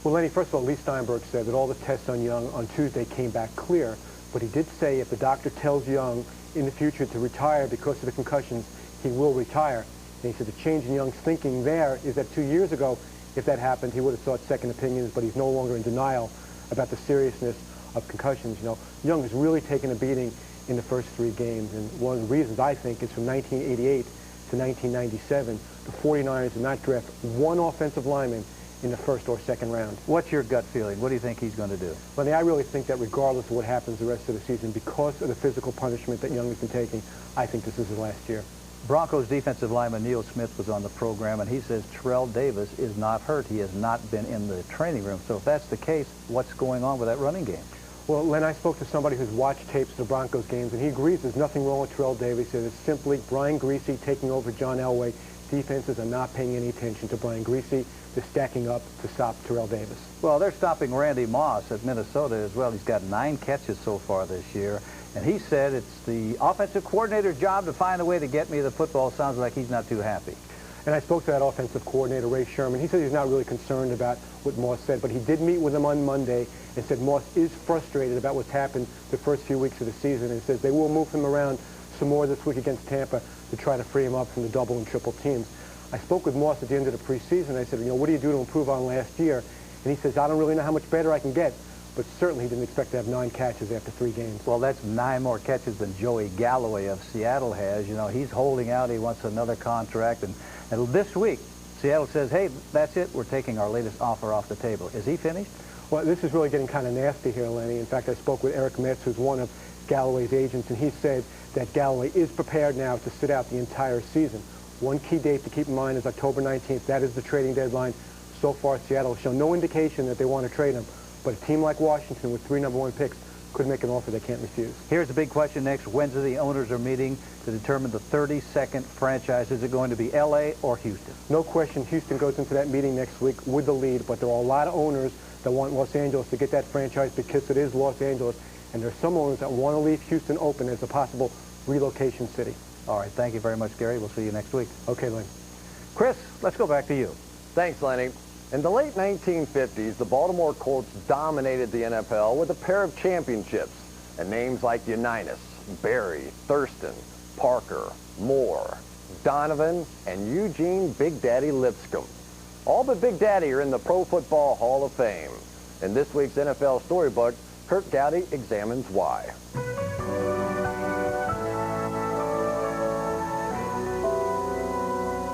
Well, Lenny, first of all, Lee Steinberg said that all the tests on Young on Tuesday came back clear, but he did say if the doctor tells Young in the future to retire because of the concussions, he will retire. And he said the change in Young's thinking there is that 2 years ago, if that happened, he would have sought second opinions, but he's no longer in denial about the seriousness of concussions. You know, Young has really taken a beating in the first 3 games, and one of the reasons, I think, is from 1988 to 1997, the 49ers did not draft one offensive lineman in the first or second round. What's your gut feeling? What do you think he's going to do? Well, I really think that regardless of what happens the rest of the season, because of the physical punishment that Young has been taking, I think this is his last year. Broncos defensive lineman Neil Smith was on the program, and he says Terrell Davis is not hurt. He has not been in the training room. So if that's the case, what's going on with that running game? Well, Len, I spoke to somebody who's watched tapes of the Broncos games, and he agrees there's nothing wrong with Terrell Davis. It's simply Brian Griese taking over John Elway. Defenses are not paying any attention to Brian Griese. They're stacking up to stop Terrell Davis. Well, they're stopping Randy Moss at Minnesota as well. He's got 9 catches so far this year. And he said it's the offensive coordinator's job to find a way to get me the football. Sounds like he's not too happy. And I spoke to that offensive coordinator, Ray Sherman. He said he's not really concerned about what Moss said, but he did meet with him on Monday and said Moss is frustrated about what's happened the first few weeks of the season, and says they will move him around some more this week against Tampa to try to free him up from the double and triple teams. I spoke with Moss at the end of the preseason. I said, you know, what do you do to improve on last year? And he says, I don't really know how much better I can get, but certainly he didn't expect to have 9 catches after 3 games. Well, that's 9 more catches than Joey Galloway of Seattle has. You know, he's holding out. He wants another contract. And this week, Seattle says, hey, that's it. We're taking our latest offer off the table. Is he finished? Well, this is really getting kind of nasty here, Lenny. In fact, I spoke with Eric Metz, who's one of Galloway's agents, and he said that Galloway is prepared now to sit out the entire season. One key date to keep in mind is October 19th. That is the trading deadline. So far, Seattle has shown no indication that they want to trade him. But a team like Washington with 3 number 1 picks could make an offer they can't refuse. Here's the big question next. Wednesday, the owners are meeting to determine the 32nd franchise. Is it going to be L.A. or Houston? No question, Houston goes into that meeting next week with the lead, but there are a lot of owners that want Los Angeles to get that franchise because it is Los Angeles, and there are some owners that want to leave Houston open as a possible relocation city. All right, thank you very much, Gary. We'll see you next week. Okay, Len. Chris, let's go back to you. Thanks, Lenny. In the late 1950s, the Baltimore Colts dominated the NFL with a pair of championships, and names like Unitas, Barry, Thurston, Parker, Moore, Donovan, and Eugene Big Daddy Lipscomb. All but Big Daddy are in the Pro Football Hall of Fame. In this week's NFL Storybook, Kurt Gowdy examines why.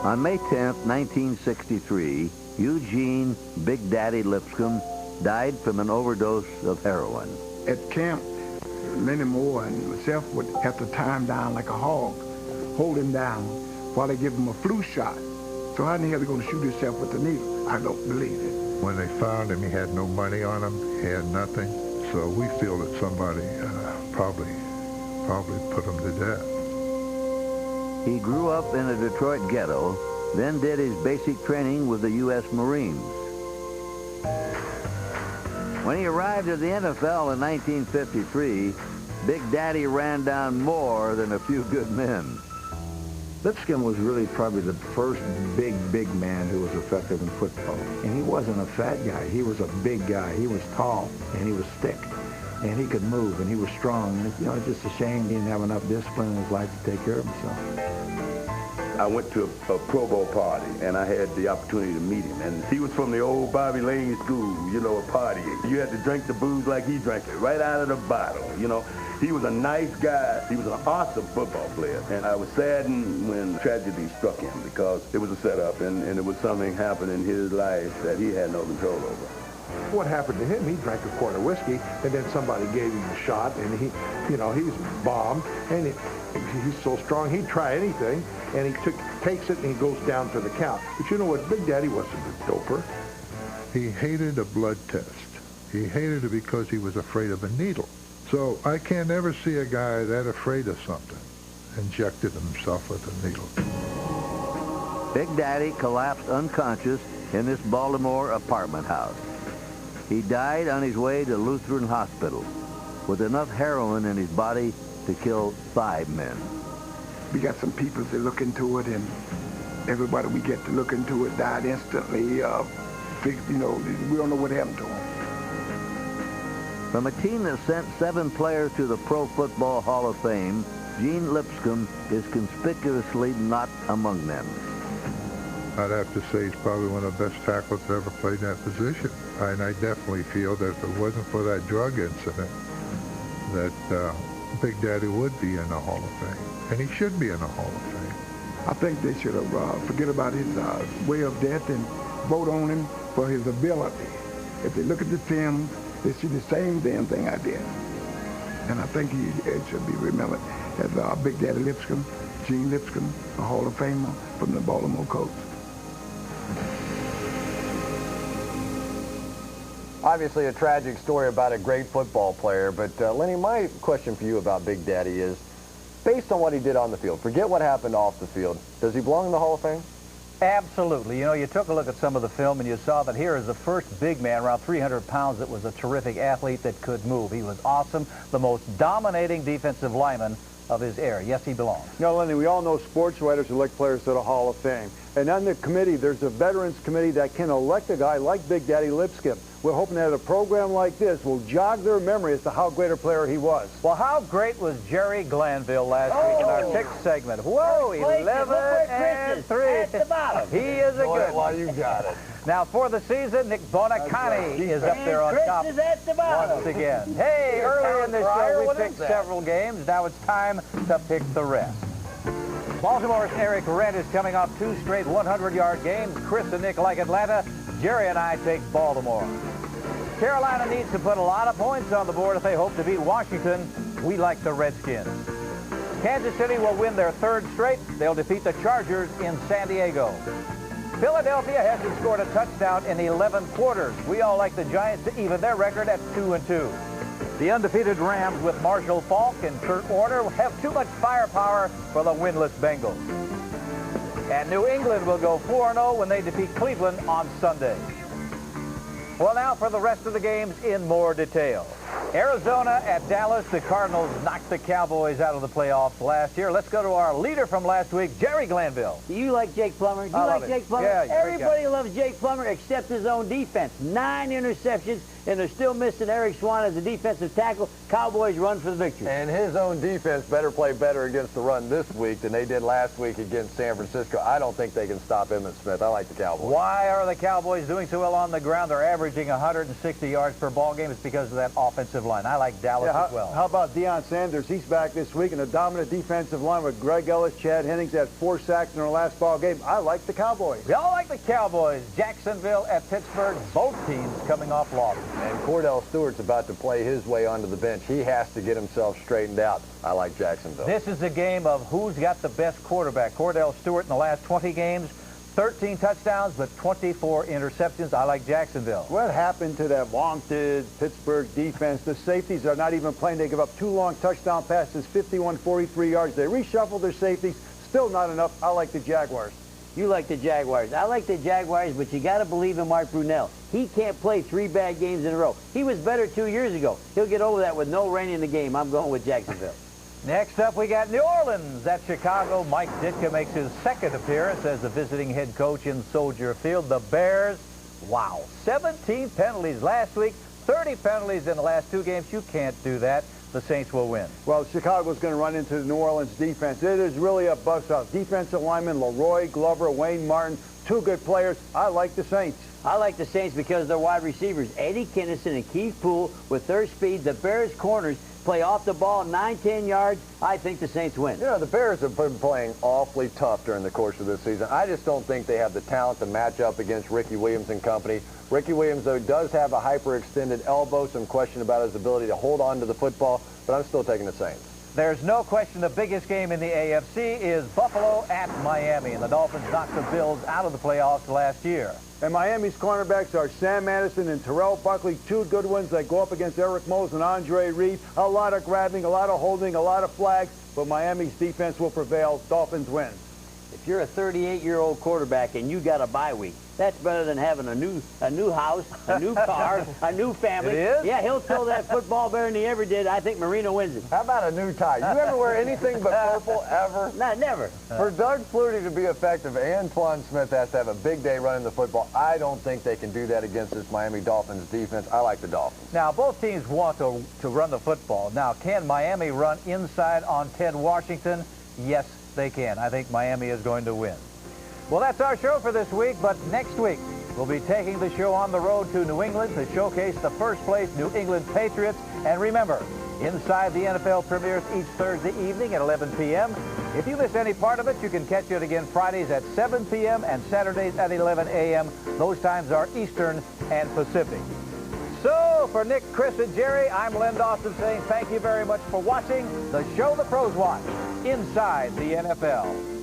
On May 10th, 1963, Eugene Big Daddy Lipscomb died from an overdose of heroin. At camp, Lenny Moore and myself would have to tie him down like a hog, hold him down while they give him a flu shot. So how in the hell are they going to shoot himself with the needle? I don't believe it. When they found him, he had no money on him, he had nothing. So we feel that somebody probably put him to death. He grew up in a Detroit ghetto, then did his basic training with the U.S. Marines. When he arrived at the NFL in 1953, Big Daddy ran down more than a few good men. Lipscomb was really probably the first big man who was effective in football. And he wasn't a fat guy. He was a big guy. He was tall, and he was thick. And he could move, and he was strong. And, you know, it's just a shame he didn't have enough discipline in his life to take care of himself. I went to a Pro Bowl party, and I had the opportunity to meet him. And he was from the old Bobby Lane school, you know, a party. You had to drink the booze like he drank it, right out of the bottle, you know. He was a nice guy. He was an awesome football player. And I was saddened when tragedy struck him because it was a setup, and it was something happened in his life that he had no control over. What happened to him, he drank a quart of whiskey, and then somebody gave him a shot, and he was bombed, and he's so strong, he'd try anything, and he takes it, and he goes down for the count. But you know what? Big Daddy wasn't a doper. He hated a blood test. He hated it because he was afraid of a needle. So I can't ever see a guy that afraid of something injected himself with a needle. Big Daddy collapsed unconscious in this Baltimore apartment house. He died on his way to Lutheran Hospital with enough heroin in his body to kill 5 men. We got some people that look into it, and everybody we get to look into it died instantly. We don't know what happened to them. From a team that sent 7 players to the Pro Football Hall of Fame, Gene Lipscomb is conspicuously not among them. I'd have to say he's probably one of the best tackles that ever played in that position. And I definitely feel that if it wasn't for that drug incident, that Big Daddy would be in the Hall of Fame. And he should be in the Hall of Fame. I think they should have forget about his way of death and vote on him for his ability. If they look at the film, they see the same damn thing I did. And I think it should be remembered as Big Daddy Lipscomb, Gene Lipscomb, a Hall of Famer from the Baltimore Colts. Obviously a tragic story about a great football player, but Lenny, my question for you about Big Daddy is, based on what he did on the field, forget what happened off the field, does he belong in the Hall of Fame? Absolutely. You know, you took a look at some of the film and you saw that here is the first big man, around 300 pounds, that was a terrific athlete that could move. He was awesome, the most dominating defensive lineman of his era. Yes, he belongs. No, Lenny, we all know sports writers elect players to the Hall of Fame. And on the committee, there's a Veterans Committee that can elect a guy like Big Daddy Lipscomb. We're hoping that a program like this will jog their memory as to how great a player he was. Well, how great was Jerry Glanville last week in our pick segment? Whoa, 11-3. At the bottom. He is a good Well, one. you got it. Now, for the season, Nick Bonacani is up there on Chris top is at the bottom. once again. Hey, earlier in the show, we picked several games. Now it's time to pick the rest. Baltimore's Eric Redd is coming off 2 straight 100-yard games. Chris and Nick like Atlanta. Jerry and I take Baltimore. Carolina needs to put a lot of points on the board if they hope to beat Washington. We like the Redskins. Kansas City will win their 3rd straight. They'll defeat the Chargers in San Diego. Philadelphia hasn't scored a touchdown in 11 quarters. We all like the Giants to even their record at 2-2. The undefeated Rams with Marshall Faulk and Kurt Warner have too much firepower for the winless Bengals. And New England will go 4-0 when they defeat Cleveland on Sunday. Well, now for the rest of the games in more detail. Arizona at Dallas. The Cardinals knocked the Cowboys out of the playoffs last year. Let's go to our leader from last week, Jerry Glanville. Do you like Jake Plummer? Do you like Jake Plummer? Yeah, everybody loves Jake Plummer except his own defense. 9 interceptions, and they're still missing Eric Swan as a defensive tackle. Cowboys run for the victory. And his own defense better play better against the run this week than they did last week against San Francisco. I don't think they can stop Emmitt Smith. I like the Cowboys. Why are the Cowboys doing so well on the ground? They're averaging 160 yards per ball game. It's because of that offensive line. I like Dallas as well. How about Deion Sanders? He's back this week in a dominant defensive line with Greg Ellis, Chad Hennings had 4 sacks in their last ball game. I like the Cowboys. We all like the Cowboys. Jacksonville at Pittsburgh. Both teams coming off losses. And Cordell Stewart's about to play his way onto the bench. He has to get himself straightened out. I like Jacksonville. This is a game of who's got the best quarterback. Cordell Stewart in the last 20 games, 13 touchdowns, but 24 interceptions. I like Jacksonville. What happened to that vaunted Pittsburgh defense? The safeties are not even playing. They give up 2 long touchdown passes, 51, 43 yards. They reshuffled their safeties. Still not enough. I like the Jaguars. You like the Jaguars. I like the Jaguars, but you got to believe in Mark Brunell. He can't play 3 bad games in a row. He was better 2 years ago. He'll get over that with no rain in the game. I'm going with Jacksonville. Next up, we got New Orleans at Chicago. Mike Ditka makes his 2nd appearance as the visiting head coach in Soldier Field. The Bears, wow, 17 penalties last week, 30 penalties in the last 2 games. You can't do that. the Saints will win? Well, Chicago's going to run into the New Orleans defense. It is really a bust-up. Defensive lineman Leroy Glover, Wayne Martin, two good players. I like the Saints. I like the Saints because they're wide receivers. Eddie Kinnison and Keith Poole with their speed. The Bears corners play off the ball 9-10 yards. I think the Saints win. You know, the Bears have been playing awfully tough during the course of this season. I just don't think they have the talent to match up against Ricky Williams and company. Ricky Williams, though, does have a hyperextended elbow. Some question about his ability to hold on to the football, but I'm still taking the Saints. There's no question the biggest game in the AFC is Buffalo at Miami, and the Dolphins knocked the Bills out of the playoffs last year. And Miami's cornerbacks are Sam Madison and Terrell Buckley, two good ones that go up against Eric Mose and Andre Reed. A lot of grabbing, a lot of holding, a lot of flags, but Miami's defense will prevail. Dolphins win. If you're a 38-year-old quarterback and you got a bye week, that's better than having a new house, a new car, a new family. It is? Yeah, he'll throw that football better than he ever did. I think Marino wins it. How about a new tie? You ever wear anything but purple, ever? Not never. For Doug Flutie to be effective, Antoine Smith has to have a big day running the football. I don't think they can do that against this Miami Dolphins defense. I like the Dolphins. Now, both teams want to run the football. Now, can Miami run inside on Ted Washington? Yes, they can. I think Miami is going to win. Well, that's our show for this week, but next week we'll be taking the show on the road to New England to showcase the first-place New England Patriots. And remember, Inside the NFL premieres each Thursday evening at 11 p.m. If you miss any part of it, you can catch it again Fridays at 7 p.m. and Saturdays at 11 a.m. Those times are Eastern and Pacific. So, for Nick, Chris, and Jerry, I'm Len Dawson saying thank you very much for watching the show the pros watch, Inside the NFL.